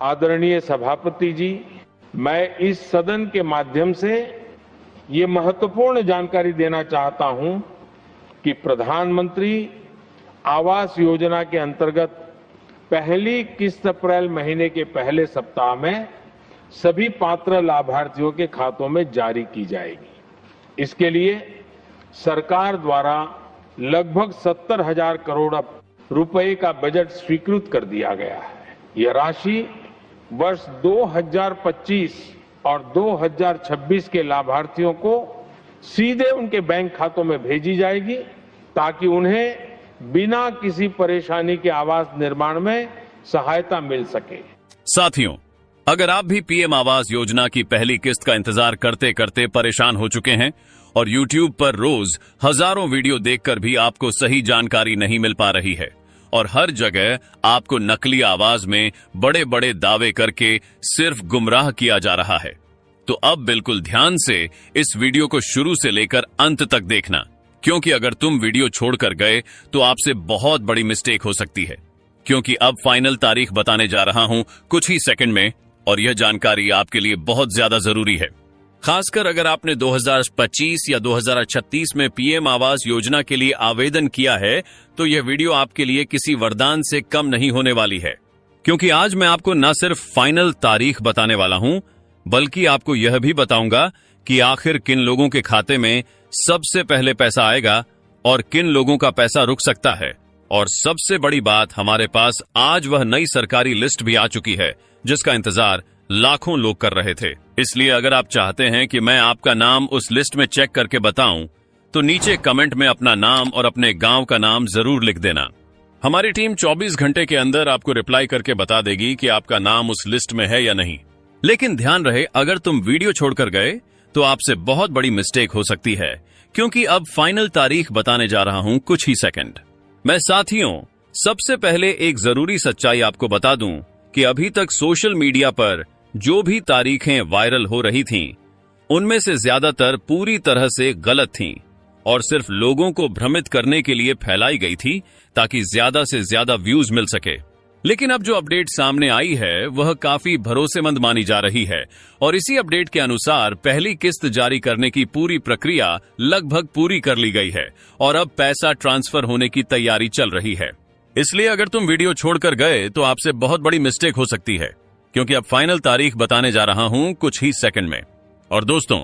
आदरणीय सभापति जी, मैं इस सदन के माध्यम से ये महत्वपूर्ण जानकारी देना चाहता हूं कि प्रधानमंत्री आवास योजना के अंतर्गत पहली किस्त अप्रैल महीने के पहले सप्ताह में सभी पात्र लाभार्थियों के खातों में जारी की जाएगी। इसके लिए सरकार द्वारा लगभग 70,000 करोड़ रुपए का बजट स्वीकृत कर दिया गया है। यह राशि वर्ष 2025 और 2026 के लाभार्थियों को सीधे उनके बैंक खातों में भेजी जाएगी ताकि उन्हें बिना किसी परेशानी के आवास निर्माण में सहायता मिल सके। साथियों, अगर आप भी पीएम आवास योजना की पहली किस्त का इंतजार करते करते परेशान हो चुके हैं और YouTube पर रोज हजारों वीडियो देखकर भी आपको सही जानकारी नहीं मिल पा रही है और हर जगह आपको नकली आवाज में बड़े बड़े दावे करके सिर्फ गुमराह किया जा रहा है, तो अब बिल्कुल ध्यान से इस वीडियो को शुरू से लेकर अंत तक देखना, क्योंकि अगर तुम वीडियो छोड़कर गए तो आपसे बहुत बड़ी मिस्टेक हो सकती है। क्योंकि अब फाइनल तारीख बताने जा रहा हूं कुछ ही सेकंड में और यह जानकारी आपके लिए बहुत ज्यादा जरूरी है। खासकर अगर आपने 2025 या 2036 में पीएम आवास योजना के लिए आवेदन किया है तो यह वीडियो आपके लिए किसी वरदान से कम नहीं होने वाली है, क्योंकि आज मैं आपको न सिर्फ फाइनल तारीख बताने वाला हूं बल्कि आपको यह भी बताऊंगा कि आखिर किन लोगों के खाते में सबसे पहले पैसा आएगा और किन लोगों का पैसा रुक सकता है। और सबसे बड़ी बात, हमारे पास आज वह नई सरकारी लिस्ट भी आ चुकी है जिसका इंतजार लाखों लोग कर रहे थे। इसलिए अगर आप चाहते हैं कि मैं आपका नाम उस लिस्ट में चेक करके बताऊं तो नीचे कमेंट में अपना नाम और अपने गांव का नाम जरूर लिख देना। हमारी टीम 24 घंटे के अंदर आपको रिप्लाई करके बता देगी कि आपका नाम उस लिस्ट में है या नहीं। लेकिन ध्यान रहे, अगर तुम वीडियो छोड़कर गए तो आपसे बहुत बड़ी मिस्टेक हो सकती है, क्योंकि अब फाइनल तारीख बताने जा रहा हूं कुछ ही सेकंड में। साथियों, सबसे पहले एक जरूरी सच्चाई आपको बता दूं कि अभी तक सोशल मीडिया पर जो भी तारीखें वायरल हो रही थीं, उनमें से ज्यादातर पूरी तरह से गलत थीं और सिर्फ लोगों को भ्रमित करने के लिए फैलाई गई थी ताकि ज्यादा से ज्यादा व्यूज मिल सके। लेकिन अब जो अपडेट सामने आई है वह काफी भरोसेमंद मानी जा रही है और इसी अपडेट के अनुसार पहली किस्त जारी करने की पूरी प्रक्रिया लगभग पूरी कर ली गई है और अब पैसा ट्रांसफर होने की तैयारी चल रही है। इसलिए अगर तुम वीडियो छोड़कर गए तो आपसे बहुत बड़ी मिस्टेक हो सकती है, क्योंकि अब फाइनल तारीख बताने जा रहा हूं कुछ ही सेकंड में। और दोस्तों,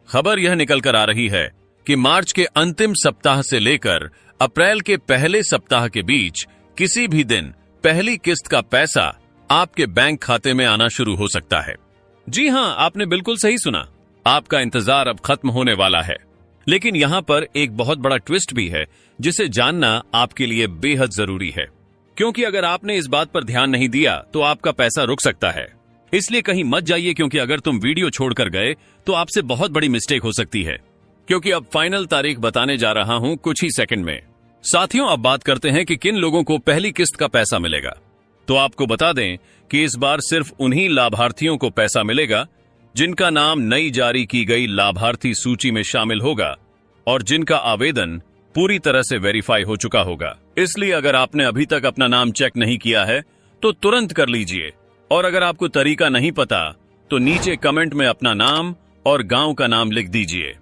खबर यह निकल कर आ रही है कि मार्च के अंतिम सप्ताह से लेकर अप्रैल के पहले सप्ताह के बीच किसी भी दिन पहली किस्त का पैसा आपके बैंक खाते में आना शुरू हो सकता है। जी हां, आपने बिल्कुल सही सुना, आपका इंतजार अब खत्म होने वाला है। लेकिन यहां पर एक बहुत बड़ा ट्विस्ट भी है जिसे जानना आपके लिए बेहद जरूरी है, क्योंकि अगर आपने इस बात पर ध्यान नहीं दिया तो आपका पैसा रुक सकता है। इसलिए कहीं मत जाइए, क्योंकि अगर तुम वीडियो छोड़कर गए तो आपसे बहुत बड़ी मिस्टेक हो सकती है, क्योंकि अब फाइनल तारीख बताने जा रहा हूं कुछ ही सेकंड में। साथियों, अब बात करते हैं कि किन लोगों को पहली किस्त का पैसा मिलेगा। तो आपको बता दें कि इस बार सिर्फ उन्हीं लाभार्थियों को पैसा मिलेगा जिनका नाम नई जारी की गई लाभार्थी सूची में शामिल होगा और जिनका आवेदन पूरी तरह से वेरीफाई हो चुका होगा। इसलिए अगर आपने अभी तक अपना नाम चेक नहीं किया है तो तुरंत कर लीजिए, और अगर आपको तरीका नहीं पता तो नीचे कमेंट में अपना नाम और गांव का नाम लिख दीजिए।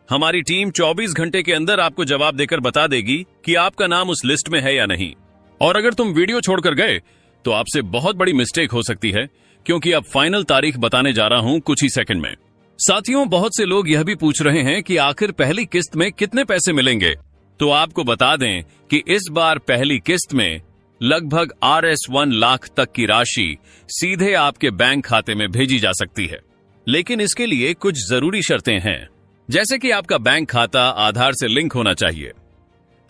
हमारी टीम 24 घंटे के अंदर आपको जवाब देकर बता देगी कि आपका नाम उस लिस्ट में है या नहीं। और अगर तुम वीडियो छोड़कर गए तो आपसे बहुत बड़ी मिस्टेक हो सकती है, क्योंकि अब फाइनल तारीख बताने जा रहा हूं कुछ ही सेकंड में। साथियों, बहुत से लोग यह भी पूछ रहे हैं कि आखिर पहली किस्त में कितने पैसे मिलेंगे। तो आपको बता दें कि इस बार पहली किस्त में लगभग RS1 लाख तक की राशि सीधे आपके बैंक खाते में भेजी जा सकती है। लेकिन इसके लिए कुछ जरूरी शर्तें हैं, जैसे कि आपका बैंक खाता आधार से लिंक होना चाहिए,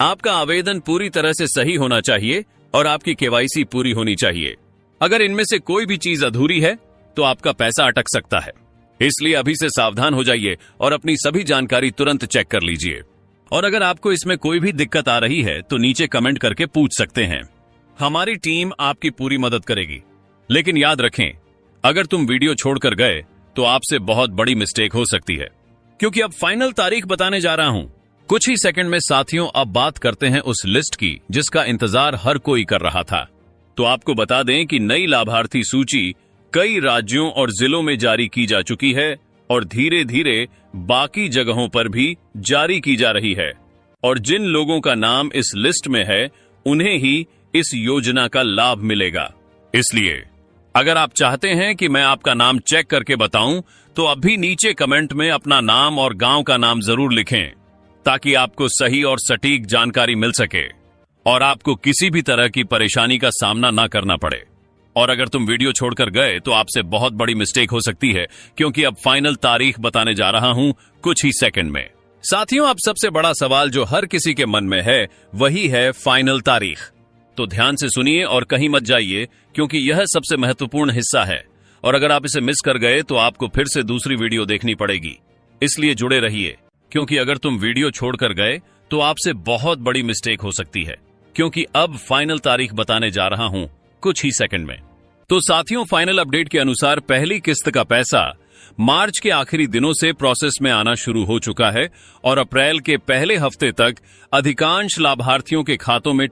आपका आवेदन पूरी तरह से सही होना चाहिए और आपकी KYC पूरी होनी चाहिए। अगर इनमें से कोई भी चीज अधूरी है तो आपका पैसा अटक सकता है। इसलिए अभी से सावधान हो जाइए और अपनी सभी जानकारी तुरंत चेक कर लीजिए। और अगर आपको इसमें कोई भी दिक्कत आ रही है तो नीचे कमेंट करके पूछ सकते हैं, हमारी टीम आपकी पूरी मदद करेगी। लेकिन याद रखें, अगर तुम वीडियो छोड़कर गए तो आपसे बहुत बड़ी मिस्टेक हो सकती है, क्योंकि अब फाइनल तारीख बताने जा रहा हूं कुछ ही सेकंड में। साथियों, अब बात करते हैं उस लिस्ट की जिसका इंतजार हर कोई कर रहा था। तो आपको बता दें कि नई लाभार्थी सूची कई राज्यों और जिलों में जारी की जा चुकी है और धीरे धीरे बाकी जगहों पर भी जारी की जा रही है। और जिन लोगों का नाम इस लिस्ट में है उन्हें ही इस योजना का लाभ मिलेगा। इसलिए अगर आप चाहते हैं कि मैं आपका नाम चेक करके बताऊं तो अभी नीचे कमेंट में अपना नाम और गांव का नाम जरूर लिखें, ताकि आपको सही और सटीक जानकारी मिल सके और आपको किसी भी तरह की परेशानी का सामना ना करना पड़े। और अगर तुम वीडियो छोड़कर गए तो आपसे बहुत बड़ी मिस्टेक हो सकती है, क्योंकि अब फाइनल तारीख बताने जा रहा हूं कुछ ही सेकंड में। साथियों, अब सबसे बड़ा सवाल जो हर किसी के मन में है वही है फाइनल तारीख। तो ध्यान से सुनिए और कहीं मत जाइए, क्योंकि यह सबसे महत्वपूर्ण हिस्सा है और अगर आप इसे मिस कर गए तो आपको फिर से दूसरी वीडियो देखनी पड़ेगी। इसलिए जुड़े रहिए, क्योंकि अगर तुम वीडियो छोड़कर गए तो आपसे बहुत बड़ी मिस्टेक हो सकती है, क्योंकि अब फाइनल तारीख बताने जा रहा हूं कुछ ही सेकंड में। तो साथियों, फाइनल अपडेट के अनुसार पहली किस्त का पैसा मार्च के आखिरी दिनों से प्रोसेस में आना शुरू हो चुका है और अप्रैल के पहले हफ्ते तक अधिकांश लाभार्थियों के खातों में